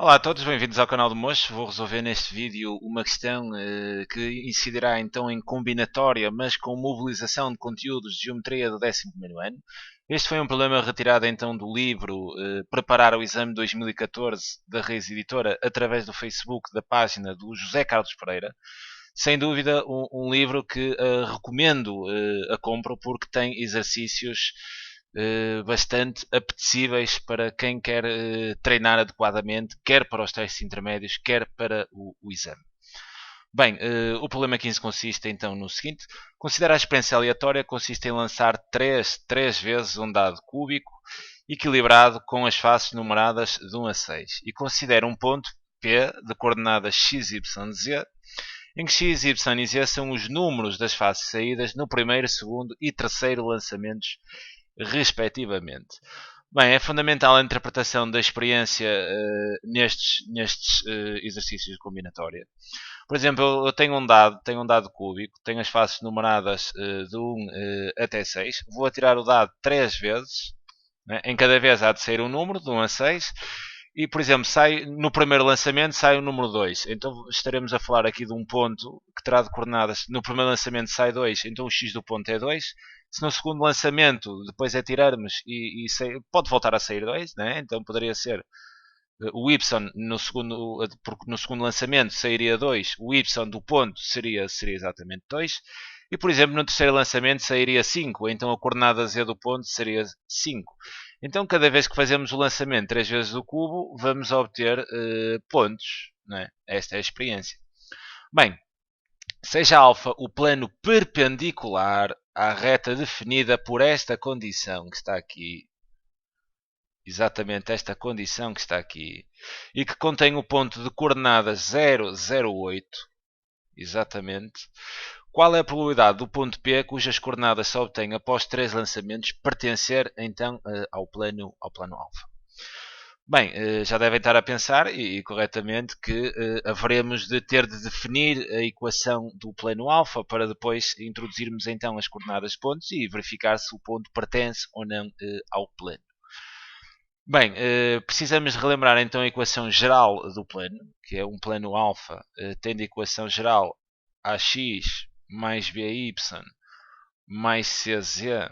Olá a todos, bem-vindos ao canal do Mocho. Vou resolver neste vídeo uma questão que incidirá então em combinatória, mas com mobilização de conteúdos de geometria do 11º ano. Este foi um problema retirado então do livro Preparar o Exame 2014 da Reis Editora através do Facebook da página do José Carlos Pereira. Sem dúvida um livro que recomendo a compra porque tem exercícios bastante apetecíveis para quem quer treinar adequadamente, quer para os testes intermédios, quer para o exame. Bem, o problema 15 consiste então no seguinte: considera a experiência aleatória consiste em lançar três vezes um dado cúbico equilibrado com as faces numeradas de 1 a 6 e considera um ponto P de coordenadas x, y, z em que x, y e z são os números das faces saídas no primeiro, segundo e terceiro lançamentos respectivamente. Bem, é fundamental a interpretação da experiência nestes exercícios de combinatória. Por exemplo, eu tenho um dado cúbico, tenho as faces numeradas de 1 até 6. Vou atirar o dado 3 vezes. Né? Em cada vez há de sair um número, de 1 a 6. E, por exemplo, no primeiro lançamento sai o número 2. Então estaremos a falar aqui de um ponto que terá de coordenadas. No primeiro lançamento sai 2, então o x do ponto é 2. Se no segundo lançamento depois atirarmos pode voltar a sair 2, né? Então poderia ser o y porque no segundo lançamento sairia 2, o y do ponto seria exatamente 2. E, por exemplo, no terceiro lançamento sairia 5, então a coordenada z do ponto seria 5. Então, cada vez que fazemos o lançamento 3 vezes o cubo, vamos obter pontos. Né? Esta é a experiência. Bem, seja alfa o plano perpendicular à reta definida por esta condição que está aqui, exatamente esta condição que está aqui, e que contém o ponto de coordenadas 0, 0, 8, exatamente. Qual é a probabilidade do ponto P, cujas coordenadas se obtém após 3 lançamentos, pertencer então ao plano alfa? Bem, já devem estar a pensar, e corretamente, que haveremos de ter de definir a equação do plano alfa para depois introduzirmos então as coordenadas de pontos e verificar se o ponto pertence ou não ao plano. Bem, precisamos relembrar então a equação geral do plano, que é um plano alfa, tendo a equação geral ax mais by mais cz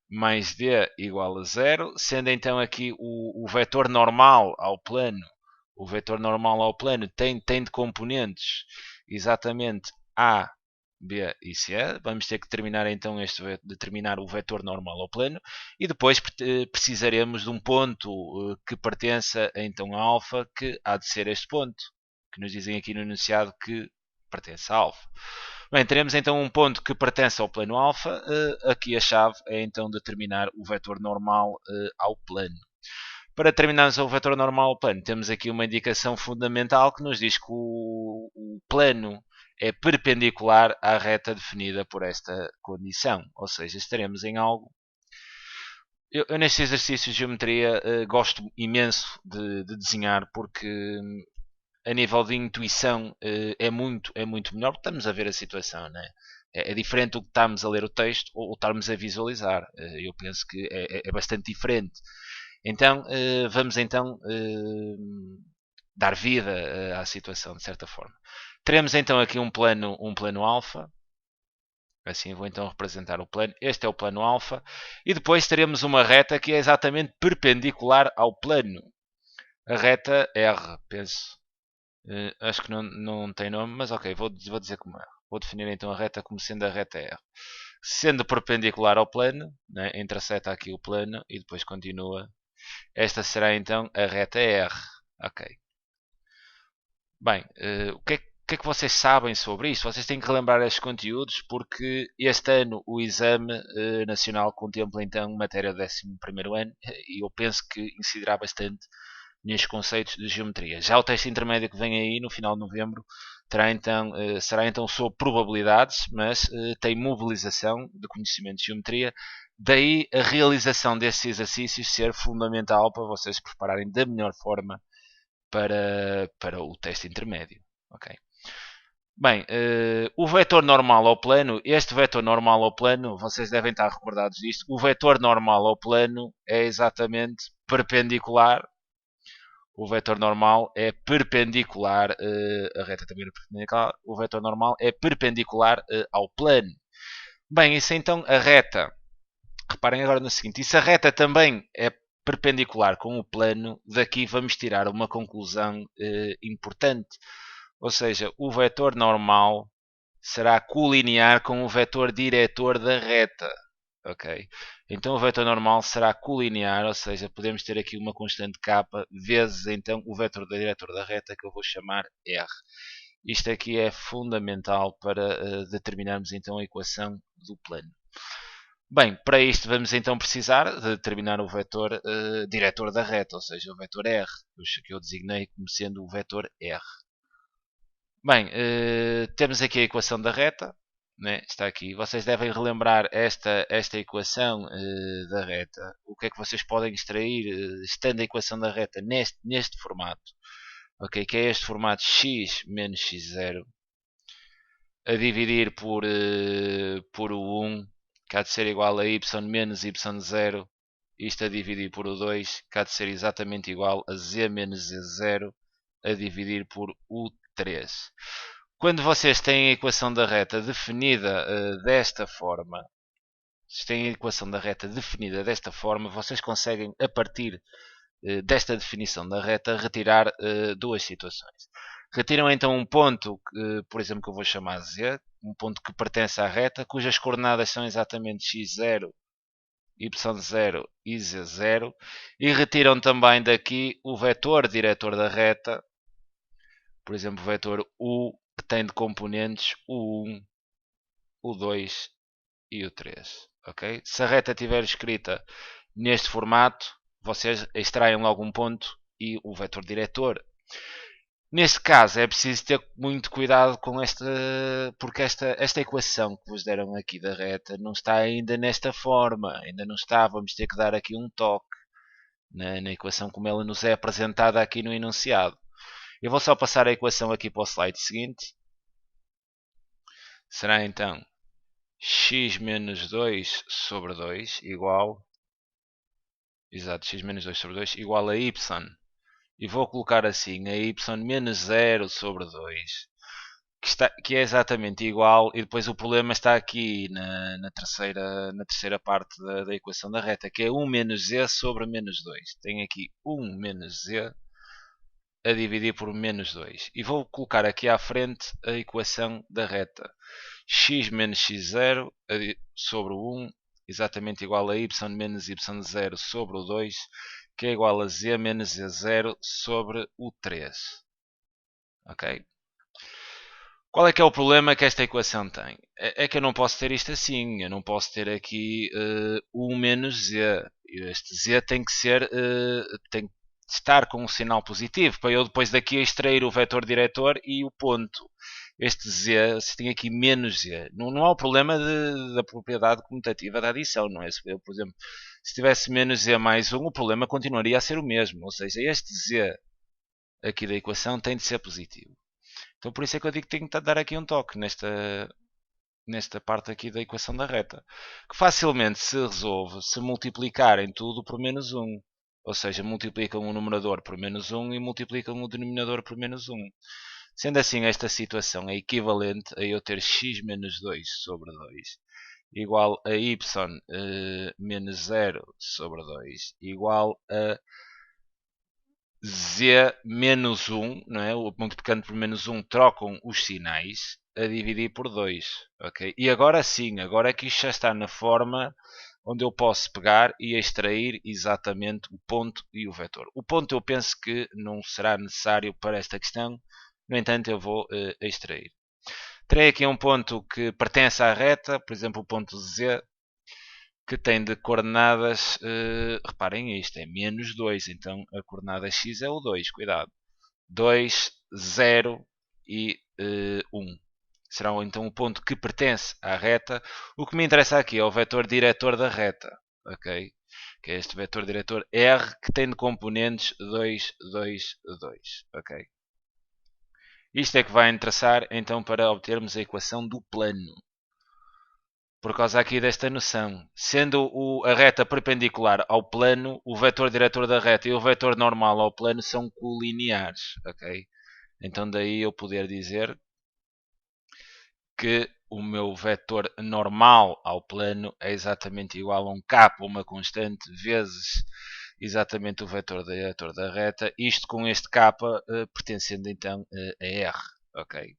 mais d igual a 0, sendo então aqui o vetor normal ao plano. O vetor normal ao plano tem de componentes exatamente a, b e c. Vamos ter que determinar então determinar o vetor normal ao plano e depois precisaremos de um ponto que pertença então a alfa, que há de ser este ponto, que nos dizem aqui no enunciado que pertence a alfa. Bem, teremos então um ponto que pertence ao plano alfa. Aqui a chave é então determinar o vetor normal ao plano. Para determinarmos o vetor normal ao plano, temos aqui uma indicação fundamental que nos diz que o plano é perpendicular à reta definida por esta condição. Ou seja, estaremos em algo. Eu neste exercício de geometria gosto imenso de desenhar porque a nível de intuição é muito melhor porque estamos a ver a situação, né? É diferente do que estarmos a ler o texto ou estarmos a visualizar. Eu penso que é bastante diferente. Então, vamos então dar vida à situação, de certa forma. Teremos então aqui um plano alfa. Assim, vou então representar o plano. Este é o plano alfa. E depois teremos uma reta que é exatamente perpendicular ao plano. A reta R, penso. Acho que não tem nome, mas ok, vou dizer como é. Vou definir então a reta como sendo a reta R. Sendo perpendicular ao plano, né, interseta aqui o plano e depois continua. Esta será então a reta R. Ok. Bem, o que é que vocês sabem sobre isto? Vocês têm que relembrar estes conteúdos porque este ano o exame nacional contempla então matéria do 11º ano e eu penso que incidirá bastante nestes conceitos de geometria. Já o teste intermédio que vem aí no final de novembro será então sobre probabilidades, mas tem mobilização de conhecimento de geometria. Daí a realização destes exercícios ser fundamental para vocês se prepararem da melhor forma para o teste intermédio. Okay? Bem, o vetor normal ao plano, este vetor normal ao plano, vocês devem estar recordados disto, o vetor normal ao plano é exatamente perpendicular. o vetor normal é perpendicular, a reta também é perpendicular, o vetor normal é perpendicular ao plano. Bem, isso então a reta, reparem agora no seguinte, e se a reta também é perpendicular com o plano, daqui vamos tirar uma conclusão importante. Ou seja, o vetor normal será colinear com o vetor diretor da reta. Ok? Então o vetor normal será colinear, ou seja, podemos ter aqui uma constante k vezes então o vetor diretor da reta, que eu vou chamar R. Isto aqui é fundamental para determinarmos então a equação do plano. Bem, para isto vamos então precisar de determinar o vetor diretor da reta, ou seja, o vetor R, que eu designei como sendo o vetor R. Bem, temos aqui a equação da reta, né? Está aqui. Vocês devem relembrar esta equação da reta. O que é que vocês podem extrair estando a equação da reta neste formato? Ok, que é este formato x menos x0 a dividir por o 1, que há de ser igual a y menos y0. Isto a dividir por o 2, que há de ser exatamente igual a z menos z0 a dividir por o 3. Quando vocês têm a equação da reta definida desta forma, vocês conseguem, a partir desta definição da reta, retirar duas situações. Retiram então um ponto, por exemplo, que eu vou chamar Z, um ponto que pertence à reta, cujas coordenadas são exatamente x0, y0 e z0, e retiram também daqui o vetor diretor da reta, por exemplo, o vetor u, que tem de componentes o 1, o 2 e o 3. Okay? Se a reta estiver escrita neste formato, vocês extraem logo um ponto e o vetor diretor. Neste caso é preciso ter muito cuidado com porque esta equação que vos deram aqui da reta não está ainda nesta forma, ainda não está, vamos ter que dar aqui um toque na equação como ela nos é apresentada aqui no enunciado. Eu vou só passar a equação aqui para o slide seguinte. Será então x menos 2 sobre 2 igual, exato, x menos 2 sobre 2 igual a y. E vou colocar assim, a y menos 0 sobre 2, que é exatamente igual, e depois o problema está aqui na terceira parte da equação da reta, que é 1 menos z sobre menos 2. Tenho aqui 1 menos z a dividir por menos 2. E vou colocar aqui à frente a equação da reta. X menos x0 sobre o 1, exatamente igual a y menos y0 sobre o 2, que é igual a z menos z0 sobre o 3. Ok? Qual é que é o problema que esta equação tem? É que eu não posso ter isto assim. Eu não posso ter aqui 1 menos z. Este z tem que ser, tem que estar com um sinal positivo para eu depois daqui extrair o vetor diretor e o ponto. Este z, se tem aqui menos z. Não há o problema da propriedade comutativa da adição, não é? Se eu, por exemplo, se tivesse menos z mais 1, o problema continuaria a ser o mesmo. Ou seja, este z aqui da equação tem de ser positivo. Então por isso é que eu digo que tenho que dar aqui um toque nesta parte aqui da equação da reta, que facilmente se resolve se multiplicarem tudo por menos 1. Ou seja, multiplicam o numerador por menos 1 e multiplicam o denominador por menos 1. Sendo assim, esta situação é equivalente a eu ter x menos 2 sobre 2 igual a y menos 0 sobre 2 igual a z menos 1, não é? O multiplicando por menos 1 trocam os sinais a dividir por 2. Okay? E agora sim, agora é que isto já está na forma onde eu posso pegar e extrair exatamente o ponto e o vetor. O ponto eu penso que não será necessário para esta questão, no entanto eu vou extrair. Terei aqui um ponto que pertence à reta, por exemplo o ponto Z, que tem de coordenadas, reparem isto, é menos 2, então a coordenada x é o 2, cuidado. 2, 0 e 1. Será então o ponto que pertence à reta. O que me interessa aqui é o vetor diretor da reta, ok? Que é este vetor diretor R, que tem de componentes 2, 2, 2, ok? Isto é que vai interessar então para obtermos a equação do plano. por causa aqui desta noção. Sendo a reta perpendicular ao plano, o vetor diretor da reta e o vetor normal ao plano são colineares, ok? Então daí eu poder dizer que o meu vetor normal ao plano é exatamente igual a um k, uma constante, vezes exatamente o vetor diretor da reta, isto com este k pertencendo então a R, ok?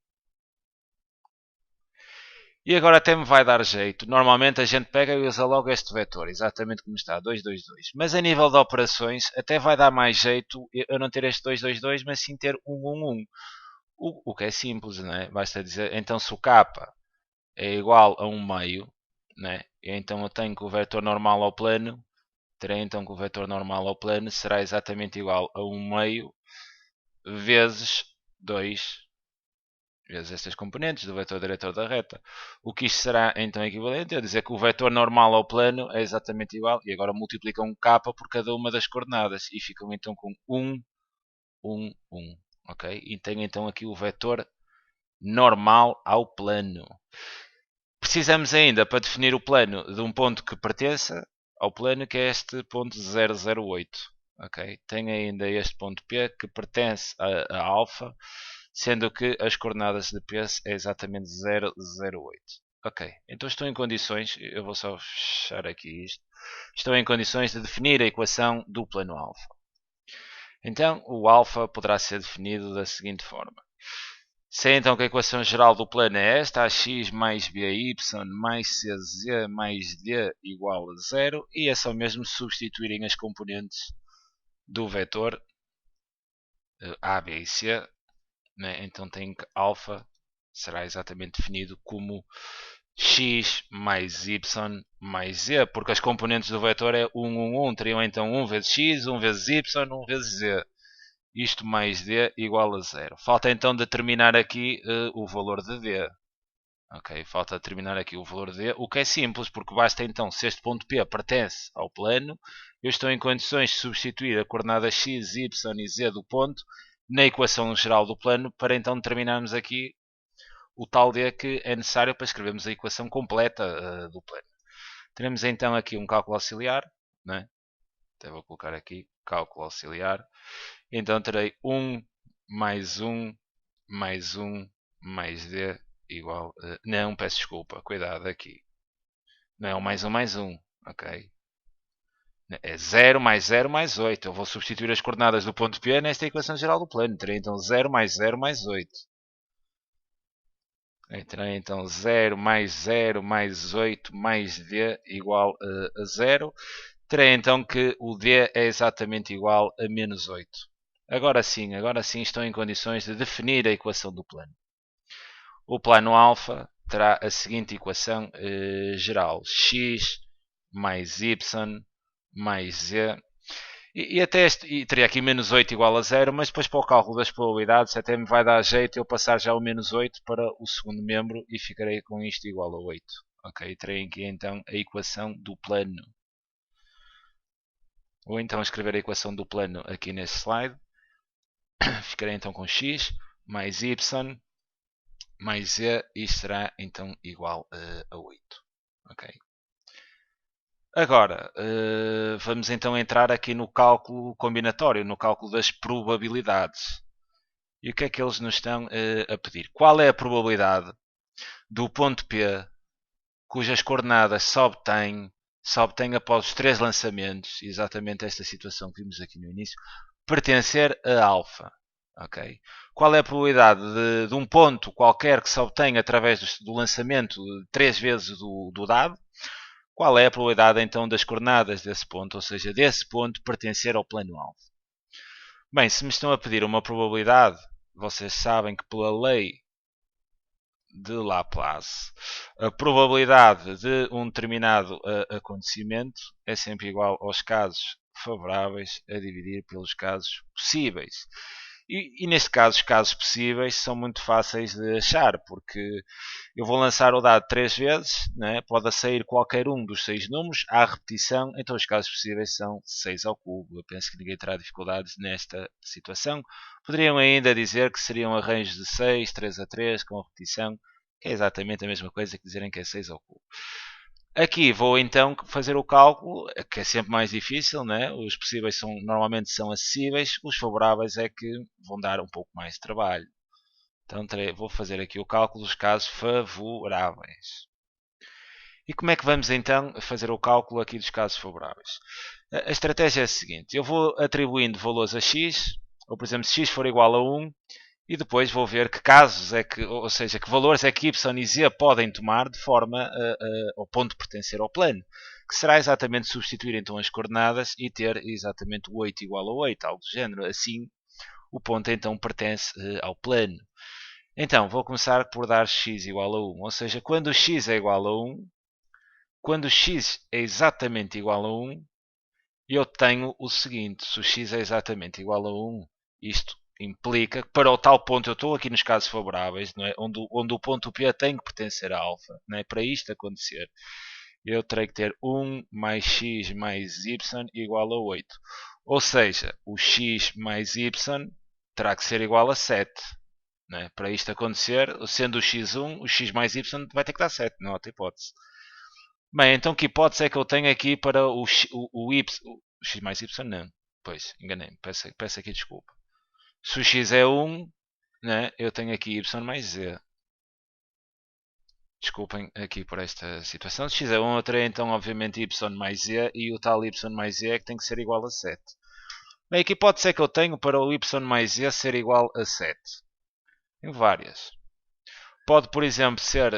E agora até me vai dar jeito. Normalmente a gente pega e usa logo este vetor, exatamente como está, 2, 2, 2. Mas a nível de operações até vai dar mais jeito eu não ter este 2, 2, 2, mas sim ter 1, 1, 1. O que é simples, não é? Basta dizer, então se o k é igual a 1 meio, né? E então eu tenho que o vetor normal ao plano, terei então que o vetor normal ao plano será exatamente igual a 1 meio vezes 2 vezes estas componentes do vetor diretor da reta. O que isto será então equivalente a dizer que o vetor normal ao plano é exatamente igual, e agora multiplicam k por cada uma das coordenadas, e ficam então com 1, 1, 1. Ok? E tenho então aqui o vetor normal ao plano. Precisamos ainda, para definir o plano, de um ponto que pertença ao plano, que é este ponto 008. Ok? Tem ainda este ponto P que pertence a alfa, sendo que as coordenadas de P é exatamente 008. Ok, então estou em condições, eu vou só fechar aqui isto, estou em condições de definir a equação do plano alfa. Então, o alfa poderá ser definido da seguinte forma. Sei então que a equação geral do plano é esta, ax mais by mais cz mais d igual a zero, e é só mesmo substituírem as componentes do vetor a, b e c, né? Então tem que alfa será exatamente definido como x mais y mais z, porque as componentes do vetor é 1, 1, 1, teriam então 1 vezes x, 1 vezes y, 1 vezes z. Isto mais d igual a zero. Falta então determinar aqui o valor de d. Ok, falta determinar aqui o valor de d, o que é simples, porque basta então, se este ponto P pertence ao plano, eu estou em condições de substituir a coordenada x, y e z do ponto na equação geral do plano, para então determinarmos aqui o tal d que é necessário para escrevermos a equação completa do plano. Teremos então aqui um cálculo auxiliar, né? Até vou colocar aqui, cálculo auxiliar. Então terei 1 mais 1 mais 1 mais d igual... não, peço desculpa, cuidado aqui. Não é 1 mais 1, ok? É 0 mais 0 mais 8. Eu vou substituir as coordenadas do ponto P nesta equação geral do plano. Terei então 0 mais 0 mais 8. Terei então 0 mais 8 mais d igual a 0. Terei então que o d é exatamente igual a menos 8. Agora sim estou em condições de definir a equação do plano. O plano alfa terá a seguinte equação geral: x mais y mais z. E teria aqui menos 8 igual a 0, mas depois para o cálculo das probabilidades até me vai dar jeito eu passar já o menos 8 para o segundo membro e ficarei com isto igual a 8. Ok, terei aqui então a equação do plano. Vou então escrever a equação do plano aqui neste slide. Ficarei então com x mais y mais z, e será então igual a 8. Ok. Agora, vamos então entrar aqui no cálculo combinatório, no cálculo das probabilidades. E o que é que eles nos estão a pedir? Qual é a probabilidade do ponto P, cujas coordenadas se obtém após os 3 lançamentos, exatamente esta situação que vimos aqui no início, pertencer a alfa? Okay. Qual é a probabilidade de um ponto qualquer que se obtenha através do lançamento 3 vezes do dado? Qual é a probabilidade então das coordenadas desse ponto, ou seja, desse ponto pertencer ao plano alfa? Bem, se me estão a pedir uma probabilidade, vocês sabem que pela lei de Laplace, a probabilidade de um determinado acontecimento é sempre igual aos casos favoráveis a dividir pelos casos possíveis. E neste caso, os casos possíveis são muito fáceis de achar, porque eu vou lançar o dado 3 vezes, né? Pode sair qualquer um dos 6 números, há repetição, então os casos possíveis são 6 ao cubo. Eu penso que ninguém terá dificuldades nesta situação. Poderiam ainda dizer que seriam arranjos de 6, 3 a 3, com repetição, que é exatamente a mesma coisa que dizerem que é 6 ao cubo. Aqui vou então fazer o cálculo, que é sempre mais difícil, né? Os possíveis normalmente são acessíveis, os favoráveis é que vão dar um pouco mais de trabalho. Então vou fazer aqui o cálculo dos casos favoráveis. E como é que vamos então fazer o cálculo aqui dos casos favoráveis? A estratégia é a seguinte: eu vou atribuindo valores a x, ou por exemplo, se x for igual a 1, e depois vou ver que casos é que, ou seja, que valores é que y e z podem tomar de forma ao ponto de pertencer ao plano, que será exatamente substituir então as coordenadas e ter exatamente o 8 igual a 8, algo do género. Assim, o ponto então pertence ao plano. Então, vou começar por dar x igual a 1, ou seja, quando x é igual a 1, quando x é exatamente igual a 1, eu tenho o seguinte: se o x é exatamente igual a 1, isto implica que para o tal ponto, eu estou aqui nos casos favoráveis, não é? onde o ponto P tem que pertencer a alfa. Não é? Para isto acontecer, eu terei que ter 1 mais x mais y igual a 8. Ou seja, o x mais y terá que ser igual a 7. Não é? Para isto acontecer, sendo o x1, o x mais y vai ter que dar 7, não há outra hipótese. Bem, então que hipótese é que eu tenho aqui para o y? O x mais y não. Pois, enganei-me. Peço aqui desculpa. Se o x é 1, né, eu tenho aqui y mais z. Desculpem aqui por esta situação. Se x é 1, eu terei então obviamente y mais z e o tal y mais z é que tem que ser igual a 7. Bem, que hipótese é que eu tenho para o y mais z ser igual a 7? Tenho várias. Pode, por exemplo, ser...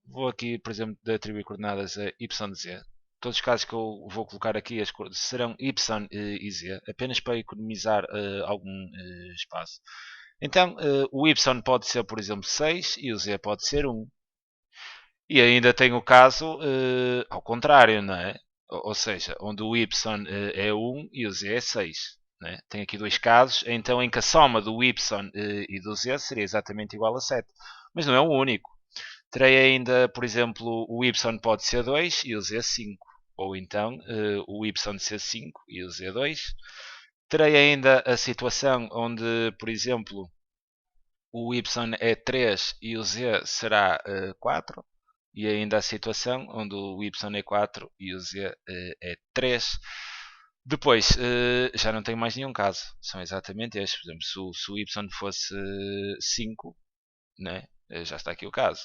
vou aqui, por exemplo, de atribuir coordenadas a yz. Todos os casos que eu vou colocar aqui serão y e z, apenas para economizar algum espaço. Então, o y pode ser, por exemplo, 6 e o z pode ser 1. E ainda tem o caso ao contrário, não é? Ou seja, onde o y é 1 e o z é 6. Né? Tem aqui dois casos, então em que a soma do y e do z seria exatamente igual a 7. Mas não é o único. Terei ainda, por exemplo, o y pode ser 2 e o z 5. Ou então o y ser 5 e o z 2. Terei ainda a situação onde, por exemplo, o y é 3 e o z será 4. E ainda a situação onde o y é 4 e o z é 3. Depois, já não tenho mais nenhum caso. São exatamente estes. Por exemplo, se o y fosse 5, né? Já está aqui o caso.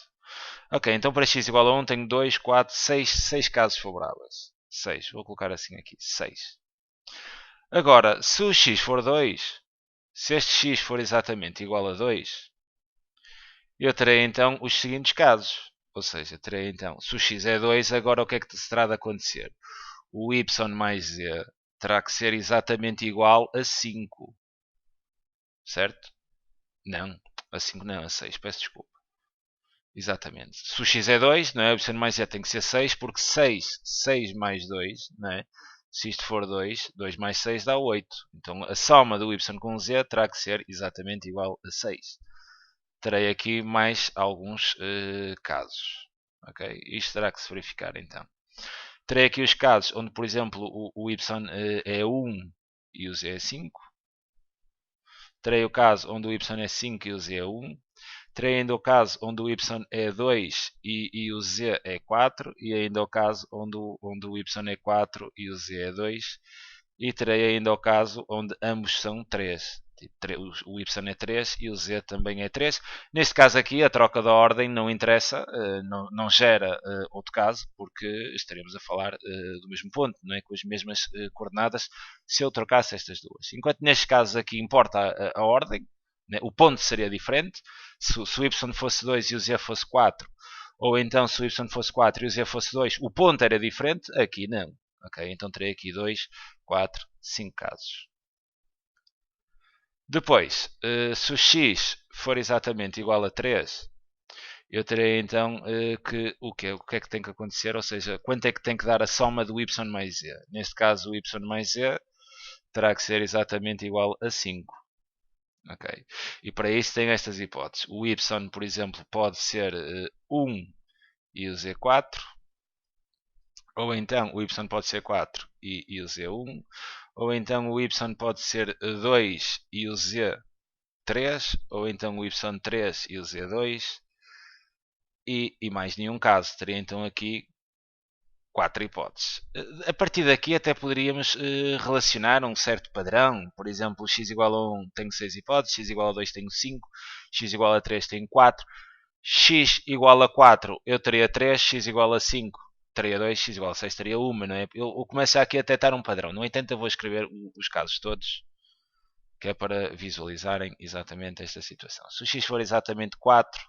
Ok, então para x igual a 1 tenho 2, 4, 6 casos favoráveis. 6, vou colocar assim aqui, 6. Agora, se o x for 2, se este x for exatamente igual a 2, eu terei então os seguintes casos. Ou seja, terei então, se o x é 2, agora o que é que terá de acontecer? O y mais z terá que ser exatamente igual a 5. Certo? Não, a 5 não, a 6, peço desculpa. Exatamente. Se o x é 2, não é? O y mais z tem que ser 6, porque 6 mais 2, não é? Se isto for 2, 2 mais 6 dá 8. Então a soma do y com z terá que ser exatamente igual a 6. Terei aqui mais alguns casos. Okay? Isto terá que se verificar então. Terei aqui os casos onde, por exemplo, o y é 1 e o z é 5. Terei o caso onde o y é 5 e o z é 1. Terei ainda o caso onde o y é 2 e o z é 4. E ainda o caso onde o y é 4 e o z é 2. E terei ainda o caso onde ambos são 3. O y é 3 e o z também é 3. Neste caso aqui, a troca da ordem não interessa, não gera outro caso, porque estaremos a falar do mesmo ponto, não é? Com as mesmas coordenadas, se eu trocasse estas duas. Enquanto nestes casos aqui importa a ordem, né? O ponto seria diferente. Se o y fosse 2 e o z fosse 4, ou então se o y fosse 4 e o z fosse 2, o ponto era diferente, aqui não. Okay? Então terei aqui 2, 4, 5 casos. Depois, se o x for exatamente igual a 3, eu terei então que o que é que tem que acontecer? Ou seja, quanto é que tem que dar a soma do y mais z? Neste caso, o y mais z terá que ser exatamente igual a 5. Okay. E para isso tem estas hipóteses. O y, por exemplo, pode ser 1 e o z 4. Ou então o y pode ser 4 e o z 1. Ou então o y pode ser 2 e o z 3. Ou então o y 3 e o z 2. E mais nenhum caso. Teria então aqui 4 hipóteses. A partir daqui até poderíamos relacionar um certo padrão. Por exemplo, x igual a 1 tenho 6 hipóteses, x igual a 2 tenho 5, x igual a 3 tenho 4, x igual a 4 eu teria 3, x igual a 5 teria 2, x igual a 6 teria 1, não é? Eu começo aqui a detectar um padrão. No entanto, eu vou escrever os casos todos, que é para visualizarem exatamente esta situação. Se o x for exatamente 4,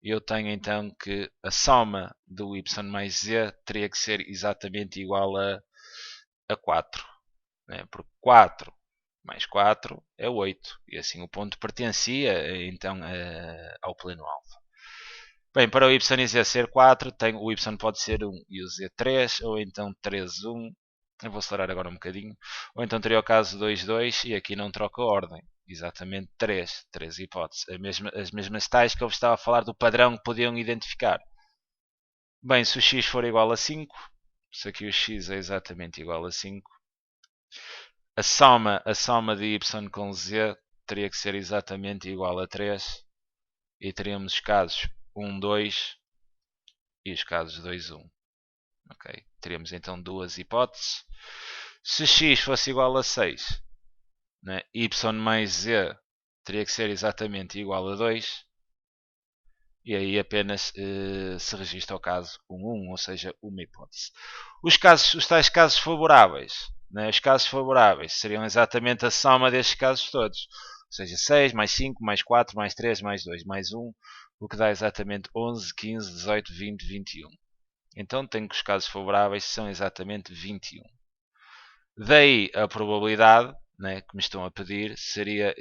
eu tenho então que a soma do y mais z teria que ser exatamente igual a 4. Né? Porque 4 mais 4 é 8. E assim o ponto pertencia então ao pleno alfa. Bem, para o y e z ser 4, o y pode ser 1 e o z 3, ou então 3, 1. Eu vou acelerar agora um bocadinho. Ou então teria o caso 2, 2 e aqui não troca a ordem. Exatamente 3 hipóteses. As mesmas tais que eu vos estava a falar do padrão que podiam identificar. Bem, se o x for igual a 5, se aqui o x é exatamente igual a 5, a soma de y com z teria que ser exatamente igual a 3 e teríamos os casos 1, 2 e os casos 2, 1. Okay. Teríamos então duas hipóteses. Se x fosse igual a 6, né, y mais z teria que ser exatamente igual a 2 e aí apenas se registra o caso 1, 1, ou seja, uma hipótese. Os tais casos favoráveis, né, os casos favoráveis seriam exatamente a soma destes casos todos, ou seja, 6 mais 5 mais 4 mais 3 mais 2 mais 1, o que dá exatamente 11, 15, 18, 20, 21. Então tenho que os casos favoráveis são exatamente 21. Daí a probabilidade, né, que me estão a pedir seria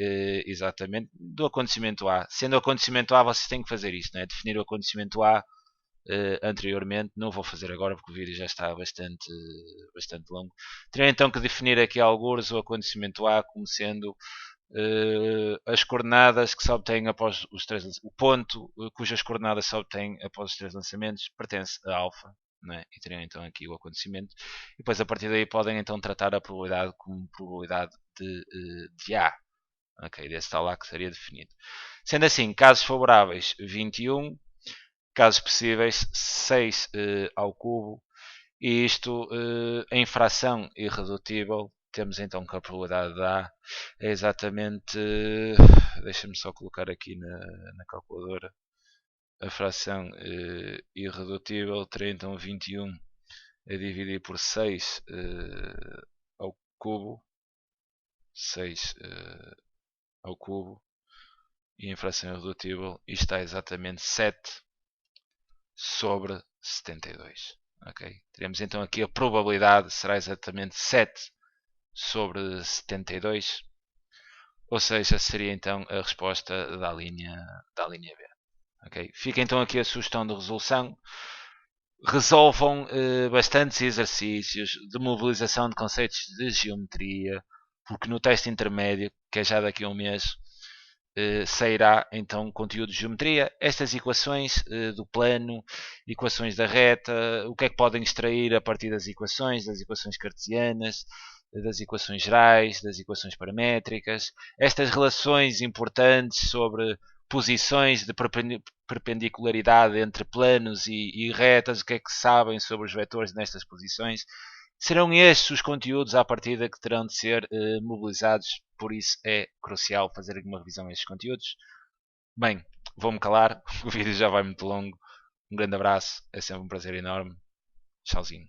exatamente do acontecimento A. Sendo o acontecimento A, vocês têm que fazer isto, né, definir o acontecimento A anteriormente. Não vou fazer agora porque o vídeo já está bastante longo. Teria então que definir aqui alguns o acontecimento A como sendo as coordenadas que se obtêm após os três o ponto cujas coordenadas se obtêm após os três lançamentos pertence a alfa, né? E teriam então aqui o acontecimento e depois a partir daí podem então tratar a probabilidade como probabilidade de A, ok, desse tal A que seria definido. Sendo assim, casos favoráveis 21, casos possíveis 6 ao cubo, e isto em fração irredutível temos então que a probabilidade de A é exatamente, deixa-me só colocar aqui na calculadora, a fração irredutível teria então 21 a dividir por 6 ao cubo, 6 ao cubo, e em fração irredutível isto está exatamente 7 sobre 72. Okay? Teremos então aqui a probabilidade será exatamente 7 sobre 72, ou seja, seria então a resposta da linha B. Okay? Fica então aqui a sugestão de resolução. Resolvam bastantes exercícios de mobilização de conceitos de geometria, porque no teste intermédio, que é já daqui a um mês, sairá então conteúdo de geometria, estas equações do plano, equações da reta, o que é que podem extrair a partir das equações cartesianas, das equações gerais, das equações paramétricas, estas relações importantes sobre posições de perpendicularidade entre planos e retas, o que é que sabem sobre os vetores nestas posições. Serão estes os conteúdos à partida que terão de ser mobilizados, por isso é crucial fazer uma revisão a estes conteúdos. Bem, vou-me calar, o vídeo já vai muito longo. Um grande abraço, é sempre um prazer enorme. Tchauzinho.